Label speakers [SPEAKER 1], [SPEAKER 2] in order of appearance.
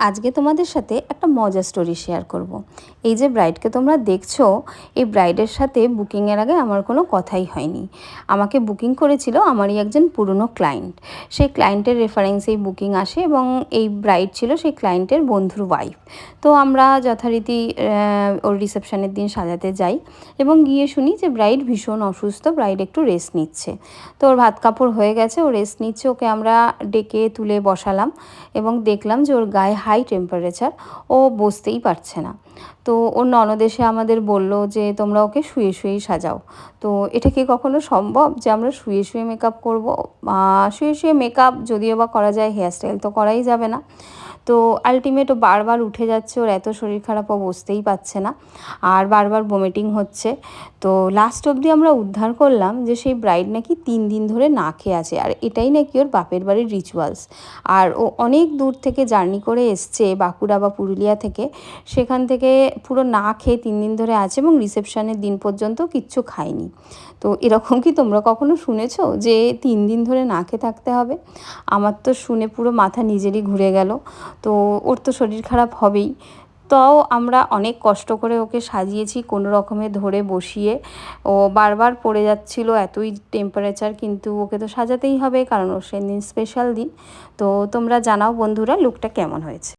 [SPEAKER 1] আজকে তোমাদের সাথে একটা মজার স্টোরি শেয়ার করব। এই যে ব্রাইডকে তোমরা দেখছো, এই ব্রাইডের সাথে বুকিংয়ের আগে আমার কোনো কথাই হয়নি। আমাকে বুকিং করেছিল আমারই একজন পুরনো ক্লায়েন্ট। সেই ক্লায়েন্টের রেফারেন্সেই বুকিং আসে এবং এই ব্রাইড ছিল সেই ক্লায়েন্টের বন্ধুর ওয়াইফ। তো আমরা যথারীতি ওর রিসেপশনের দিন সাজাতে যাই এবং গিয়ে শুনি যে ব্রাইড ভীষণ অসুস্থ, ব্রাইড একটু রেস্ট নিচ্ছে। তো ওর ভাত কাপড় হয়ে গেছে, ও রেস্ট নিচ্ছে, ওকে আমরা ডেকে তুলে বসালাম এবং দেখলাম যে ওর গায়ে হাই টেম্পারেচার, ও বসতেই পারছে না। তো ওর ননদ এসে আমাদের বলল যে তোমরা ওকে শুয়ে শুয়েই সাজাও। তো এটা কি কখনো সম্ভব যে আমরা শুয়ে শুয়ে মেকআপ করবো? শুয়ে শুয়ে মেকআপ যদিও বা করা যায়, হেয়ারস্টাইল তো করাই যাবে না। তো আলটিমেট ও বারবার উঠে যাচ্ছে, ওর এত শরীর খারাপ, ও বসতেই পারছে না আর বারবার বমিটিং হচ্ছে। তো লাস্ট অবধি আমরা উদ্ধার করলাম যে সেই ব্রাইড নাকি 3 দিন ধরে না খেয়ে আছে, আর এটাই নাকি ওর বাপের বাড়ির রিচুয়ালস। আর ও অনেক দূর থেকে জার্নি করে এসছে, বাঁকুড়া বা পুরুলিয়া থেকে। সেখান থেকে পুরো না খেয়ে 3 দিন ধরে আছে এবং রিসেপশনের দিন পর্যন্ত কিচ্ছু খায়নি। তো এরকম কি তোমরা কখনো শুনেছো যে 3 দিন ধরে না খেয়ে থাকতে হবে? আমার তো শুনে পুরো মাথা নিজেরই ঘুরে গেল। তো ওর তো শরীর খারাপ হবেই। তাও আমরা অনেক কষ্ট করে ওকে সাজিয়েছি, কোনো রকমে ধরে বসিয়ে। ও বারবার পড়ে যাচ্ছিল, এতই টেম্পারেচার, কিন্তু ওকে তো সাজাতেই হবে কারণ ওর সেদিন স্পেশাল দিন। তো তোমরা জানাও বন্ধুরা, লুকটা কেমন হয়েছে।